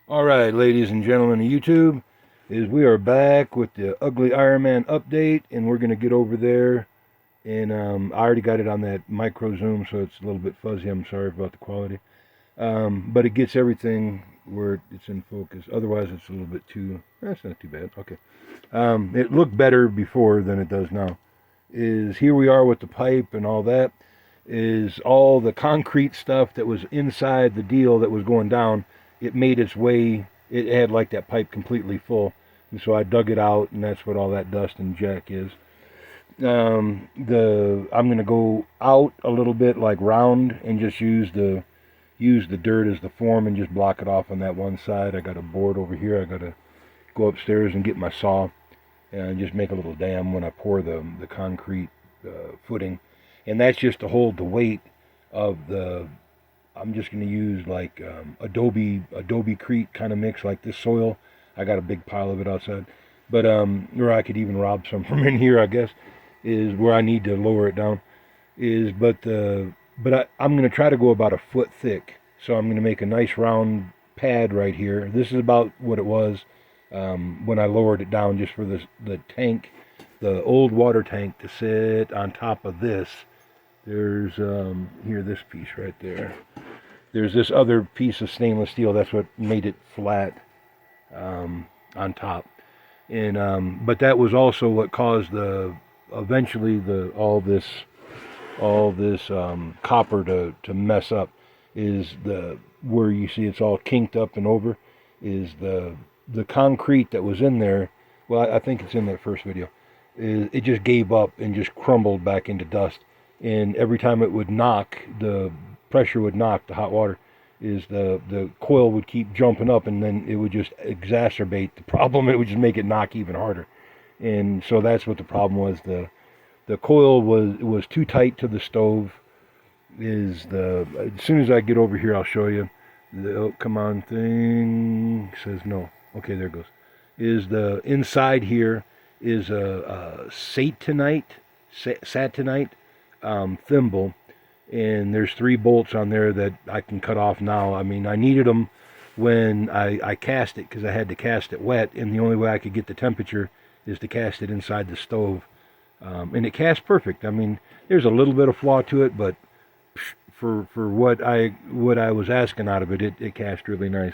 All right, ladies and gentlemen of YouTube, we are back with the ugly Ironman update, and we're gonna get over there. And I already got it on that micro zoom, so it's a little bit fuzzy. I'm sorry about the quality, but it gets everything where it's in focus. Otherwise, it's a little bit too. That's not too bad. Okay, it looked better before than it does now. Here we are with the pipe and all that. Is all the concrete stuff that was inside the deal that was going down, it made its way. It had like that pipe completely full, and so I dug it out, and that's what all that dust and jack is. I'm gonna go out a little bit, like round, and just use the dirt as the form and just block it off on that one side. I got a board over here. I gotta go upstairs and get my saw and just make a little dam when I pour the concrete footing, and that's just to hold the weight of the. I'm just going to use like Adobe Crete kind of mix, like this soil. I got a big pile of it outside, but or I could even rob some from in here, I guess, is where I need to lower it down. I'm going to try to go about a foot thick, so I'm going to make a nice round pad right here. This is about what it was when I lowered it down, just for the tank, the old water tank, to sit on top of this. There's here, this piece right there. There's this other piece of stainless steel. That's what made it flat on top. And but that was also what caused eventually all this copper to mess up. Is the where you see it's all kinked up and over, is the concrete that was in there. Well, I think it's in that first video. It just gave up and just crumbled back into dust. And every time it would knock, the pressure would knock, the hot water, is the coil would keep jumping up, and then it would just exacerbate the problem. It would just make it knock even harder. And so that's what the problem was. The coil was too tight to the stove. As soon as I get over here, I'll show you. Come on thing says no. Okay, there it goes. Is the inside here is a satinite thimble, and there's 3 bolts on there that I can cut off now. I mean, I needed them when I cast it, because I had to cast it wet, and the only way I could get the temperature is to cast it inside the stove. And it casts perfect. I mean, there's a little bit of flaw to it, but for what I was asking out of it, it cast really nice.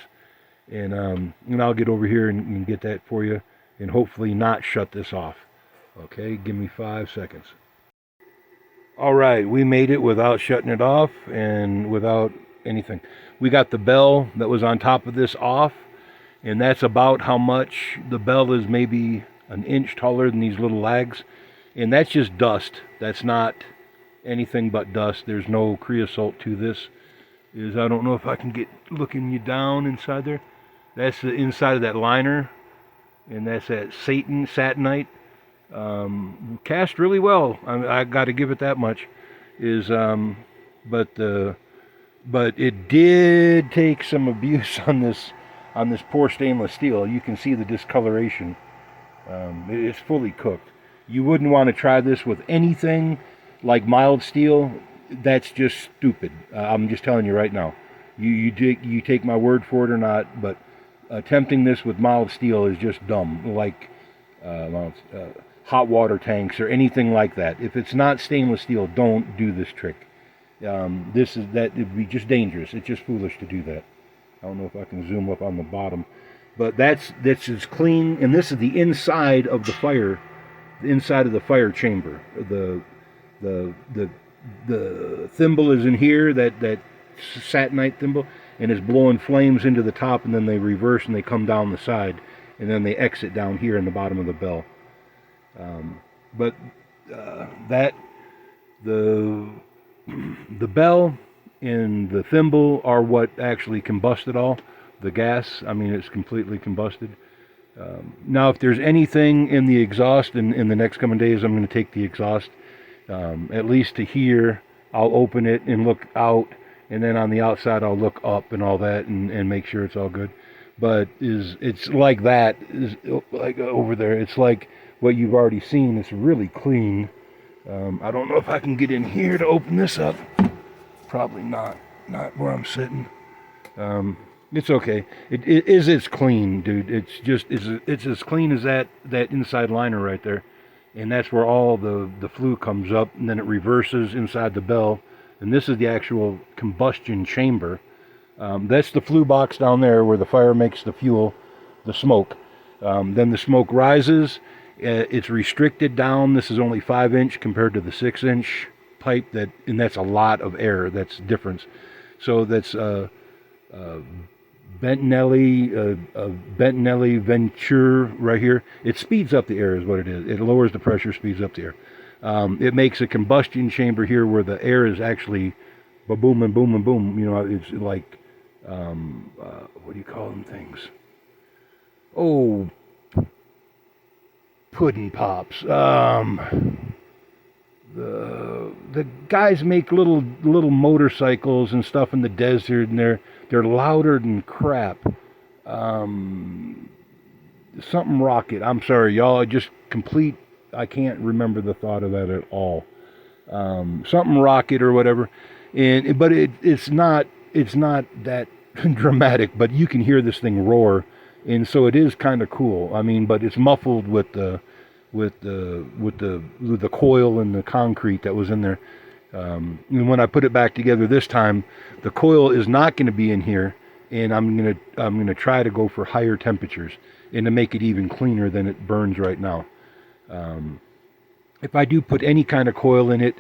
And I'll get over here and get that for you, and hopefully not shut this off. Okay, give me 5 seconds. All right, we made it without shutting it off and without anything. We got the bell that was on top of this off, and that's about how much. The bell is maybe an inch taller than these little lags, and that's just dust. That's not anything but dust. There's no creosote to this. I don't know if I can get looking you down inside there. That's the inside of that liner, and that's that satinite. Cast really well. I got to give it that much. But it did take some abuse on this poor stainless steel. You can see the discoloration. It's fully cooked. You wouldn't want to try this with anything like mild steel. That's just stupid. I'm just telling you right now. You take my word for it or not, but attempting this with mild steel is just dumb. Like hot water tanks or anything like that. If it's not stainless steel, don't do this trick. It'd be just dangerous. It's just foolish to do that. I don't know if I can zoom up on the bottom, but this is clean, and this is the inside of the inside of the fire chamber. The thimble is in here, that satinite thimble, and is blowing flames into the top, and then they reverse and they come down the side, and then they exit down here in the bottom of the bell. But that the bell and the thimble are what actually combusted all. The gas, I mean, it's completely combusted. Now, if there's anything in the exhaust, in the next coming days, I'm going to take the exhaust at least to here. I'll open it and look out, and then on the outside I'll look up and all that, and make sure it's all good. But it's like that, is like over there. It's like what you've already seen. It's really clean. I don't know if I can get in here to open this up. Probably not where I'm sitting. It's okay. It's clean, dude. It's as clean as that inside liner right there, and that's where all the flue comes up, and then it reverses inside the bell, and this is the actual combustion chamber. That's the flue box down there where the fire makes the fuel, the smoke. Then the smoke rises. It's restricted down. This is only 5 inch compared to the 6 inch pipe and that's a lot of air. That's difference. So that's Bentinelli Venture right here. It speeds up the air, is what it is. It lowers the pressure, speeds up the air. It makes a combustion chamber here where the air is actually boom and boom and boom. You know, it's like what do you call them things? Oh, pudding pops. The guys make little motorcycles and stuff in the desert, and they're louder than crap. Something rocket. I'm sorry, y'all. I can't remember the thought of that at all. Something rocket or whatever, but it's not that dramatic. But you can hear this thing roar, and so it is kind of cool. I mean, but it's muffled with the coil and the concrete that was in there. And when I put it back together this time, the coil is not going to be in here, and I'm gonna try to go for higher temperatures and to make it even cleaner than it burns right now. If I do put any kind of coil in it,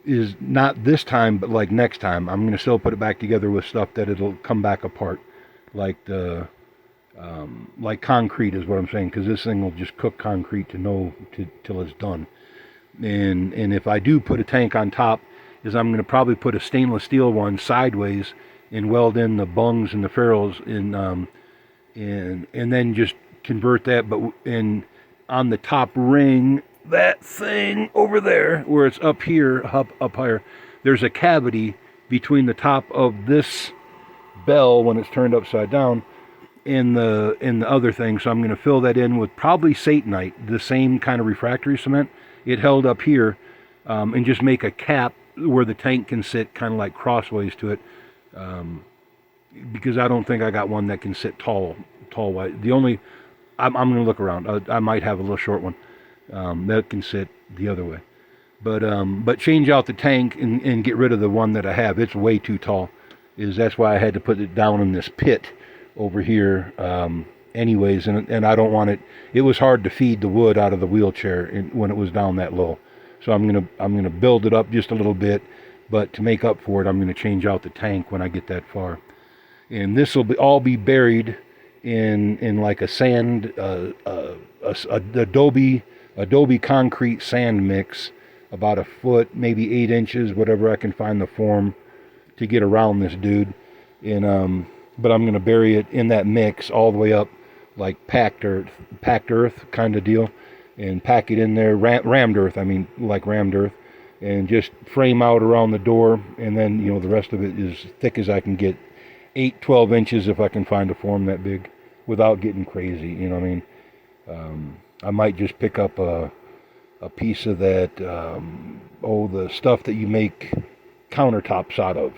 is not this time, but like next time, I'm gonna still put it back together with stuff that it'll come back apart, like like concrete is what I'm saying, because this thing will just cook concrete till it's done. And if I do put a tank on top, is I'm going to probably put a stainless steel one sideways and weld in the bungs and the ferrules and then just convert that. But in on the top ring, that thing over there where it's up here, up higher, there's a cavity between the top of this bell when it's turned upside down in the other thing. So I'm going to fill that in with probably Satanite, the same kind of refractory cement. It held up here, and just make a cap where the tank can sit kind of like crossways to it, because I don't think I got one that can sit tall wide. The only I'm going to look around. I might have a little short one that can sit the other way, but change out the tank and get rid of the one that I have. It's way too tall. That's why I had to put it down in this pit over here. Anyways, and I don't want it. It was hard to feed the wood out of the wheelchair when it was down that low. So I'm gonna build it up just a little bit, but to make up for it, I'm gonna change out the tank when I get that far. And this will all be buried in like a sand, adobe concrete sand mix, about a foot, maybe 8 inches, whatever I can find the form to get around this dude. And but I'm gonna bury it in that mix all the way up, like packed earth kind of deal, and pack it in there, rammed earth, and just frame out around the door, and then the rest of it is thick as I can get, 12 inches if I can find a form that big without getting crazy. You know what I mean? I might just pick up a piece of that, the stuff that you make countertops out of,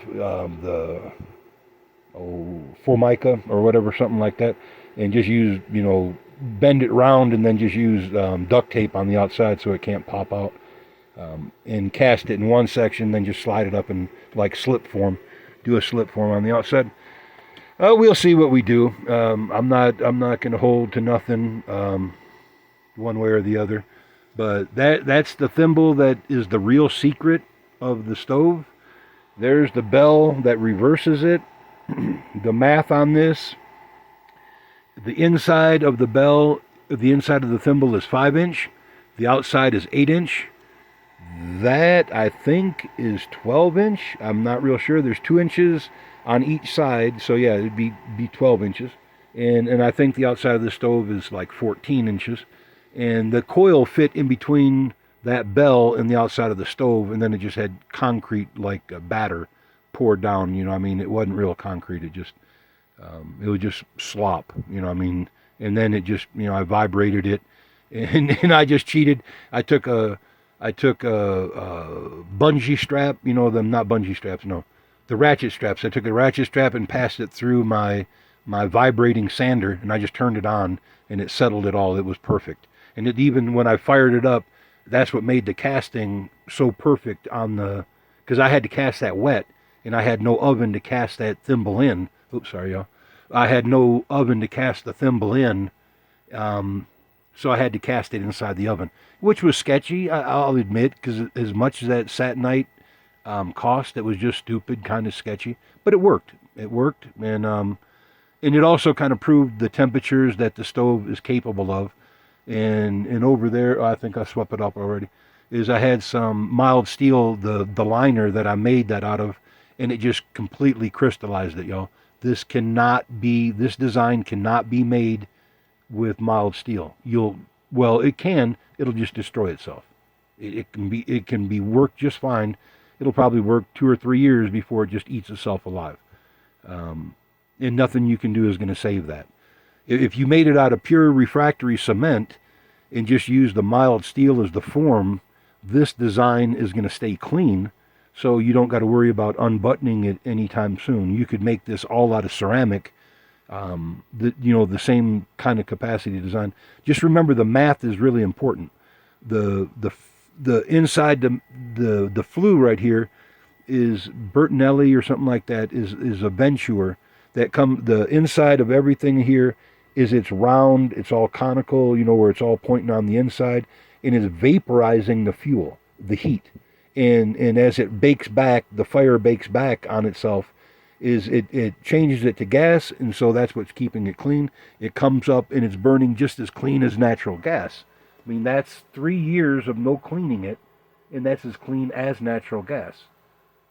Formica or whatever, something like that, and just use, bend it round and then just use duct tape on the outside so it can't pop out, and cast it in one section, then just slide it up and like do a slip form on the outside. We'll see what we do. I'm not going to hold to nothing one way or the other, but that's the thimble that is the real secret of the stove. There's the bell that reverses it. The math on this, the inside of the bell, the inside of the thimble is 5 inch, the outside is 8 inch. That I think is 12 inch. I'm not real sure. There's 2 inches on each side, so yeah, it'd be 12 inches. And I think the outside of the stove is like 14 inches. And the coil fit in between that bell and the outside of the stove, and then it just had concrete like a batter poured down. It wasn't real concrete. It was just slop. And then it just, I vibrated it, and I just cheated. I took a bungee strap. Them, not bungee straps, no, the ratchet straps. I took a ratchet strap and passed it through my vibrating sander, and I just turned it on, and it settled it all. It was perfect. And it even when I fired it up, that's what made the casting so perfect on the, because I had to cast that wet, and I had no oven to cast that thimble in. Oops, sorry, y'all. I had no oven to cast the thimble in, so I had to cast it inside the oven, which was sketchy, I'll admit, because as much as that Satinite cost, it was just stupid, kind of sketchy. But it worked. It worked, and it also kind of proved the temperatures that the stove is capable of. And over there, I think I swept it up already, is I had some mild steel, the liner that I made that out of, and it just completely crystallized it, y'all. This design cannot be made with mild steel. It can, it'll just destroy itself. It can be worked just fine. It'll probably work 2 or 3 years before it just eats itself alive. And nothing you can do is going to save that. If you made it out of pure refractory cement and just used the mild steel as the form, this design is going to stay clean, so you don't got to worry about unbuttoning it anytime soon. You could make this all out of ceramic, the same kind of capacity design. Just remember, the math is really important. The inside the flue right here is Bertinelli or something like that, is a Venture that the inside of everything here is, it's round, it's all conical, where it's all pointing on the inside, and is vaporizing the fuel, the heat. And as it bakes back, the fire bakes back on itself, it changes it to gas, and so that's what's keeping it clean. It comes up and it's burning just as clean as natural gas. I mean, that's 3 years of no cleaning it, and that's as clean as natural gas.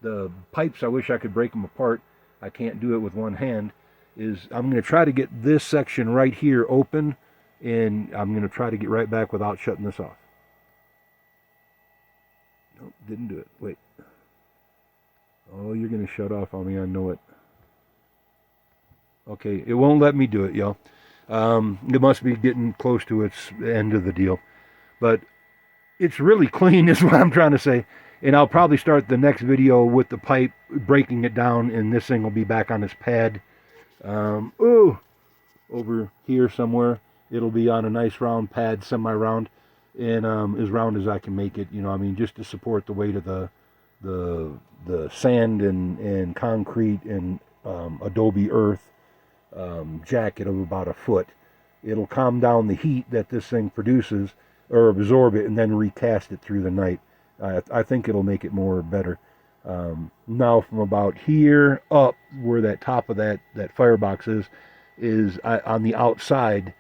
The pipes, I wish I could break them apart. I can't do it with one hand. I'm going to try to get this section right here open, and I'm going to try to get right back without shutting this off. Nope, didn't do it. Wait. Oh, you're going to shut off on me. I know it. Okay, it won't let me do it, y'all. It must be getting close to its end of the deal. But it's really clean is what I'm trying to say. And I'll probably start the next video with the pipe, breaking it down, and this thing will be back on its pad. Over here somewhere. It'll be on a nice round pad, semi-round, and as round as I can make it, just to support the weight of the sand and concrete and adobe earth jacket of about a foot. It'll calm down the heat that this thing produces, or absorb it, and then recast it through the night. I think it'll make it better. Now from about here up, where that top of that firebox is on the outside,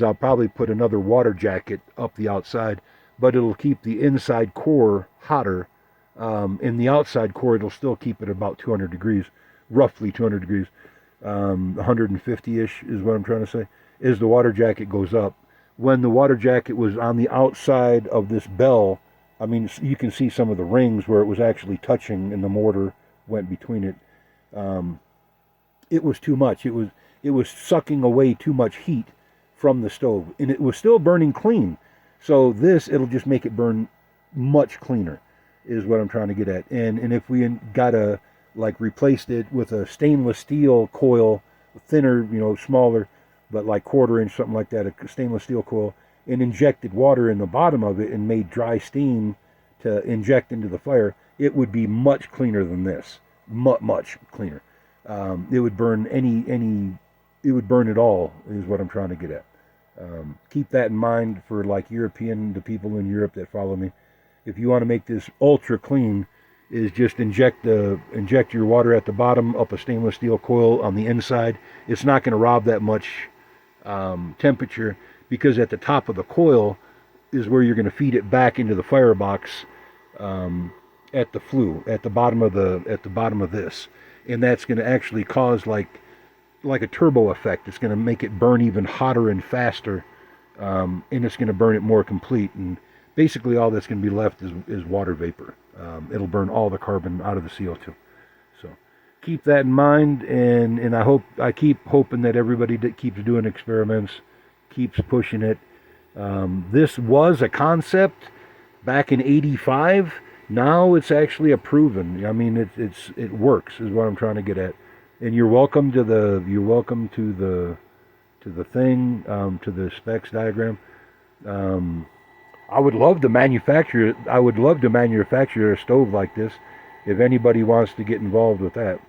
I'll probably put another water jacket up the outside, but it'll keep the inside core hotter. In the outside core, it'll still keep it about 200 degrees, roughly 200 degrees, 150-ish is what I'm trying to say, as the water jacket goes up. When the water jacket was on the outside of this bell, you can see some of the rings where it was actually touching and the mortar went between it. It was too much. It was sucking away too much heat from the stove, and it was still burning clean. So it'll just make it burn much cleaner, is what I'm trying to get at. And if we gotta replaced it with a stainless steel coil, thinner, smaller, but like 1/4 inch, something like that, a stainless steel coil, and injected water in the bottom of it and made dry steam to inject into the fire, it would be much cleaner than this. Much cleaner. It would burn it would burn it all, is what I'm trying to get at. Keep that in mind for the people in Europe that follow me. If you want to make this ultra clean, is just inject your water at the bottom up a stainless steel coil on the inside. It's not going to rob that much temperature, because at the top of the coil is where you're going to feed it back into the firebox at the flue, at the bottom of this, and that's going to actually cause like a turbo effect. It's going to make it burn even hotter and faster, and it's going to burn it more complete. And basically, all that's going to be left is water vapor. It'll burn all the carbon out of the CO2. So keep that in mind, and I keep hoping that everybody that keeps doing experiments keeps pushing it. This was a concept back in '85, Now it's actually a proven. I mean, it works is what I'm trying to get at. And you're welcome to the thing, to the specs diagram. Um, I would love to manufacture. I would love to manufacture a stove like this, if anybody wants to get involved with that.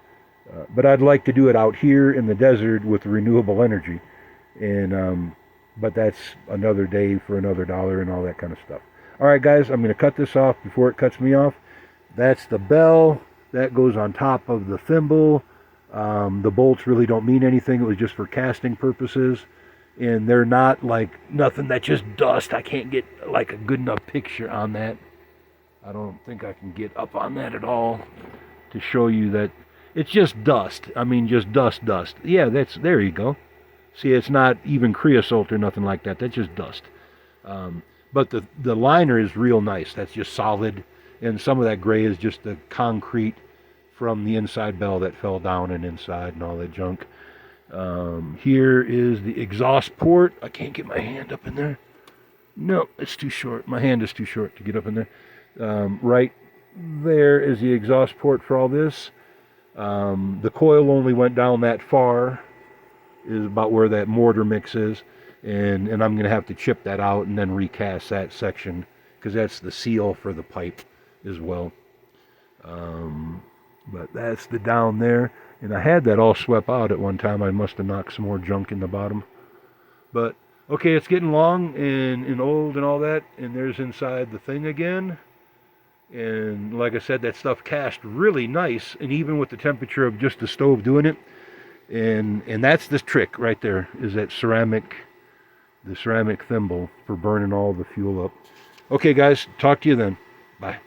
But I'd like to do it out here in the desert with renewable energy, and but that's another day for another dollar and all that kind of stuff. All right, guys, I'm going to cut this off before it cuts me off. That's the bell that goes on top of the thimble. The bolts really don't mean anything. It was just for casting purposes, and they're not like nothing that's just dust. I can't get like a good enough picture on that. I don't think I can get up on that at all to show you that it's just dust. I mean, just dust. Yeah, there you go. See, it's not even creosote or nothing like that. That's just dust. But the liner is real nice. That's just solid, and some of that gray is just the concrete from the inside bell that fell down and inside and all that junk. Here is the exhaust port. I can't get my hand up in there. No, it's too short. My hand is too short to get up in there. Right there is the exhaust port for all this. The coil only went down that far, is about where that mortar mix is, and I'm going to have to chip that out and then recast that section, because that's the seal for the pipe as well. But that's the down there, and I had that all swept out at one time. I must have knocked some more junk in the bottom. But okay, it's getting long and old and all that, and there's inside the thing again. And like I said, that stuff cast really nice, and even with the temperature of just the stove doing it. And that's the trick right there, is that the ceramic thimble for burning all the fuel up. Okay, guys, talk to you then. Bye.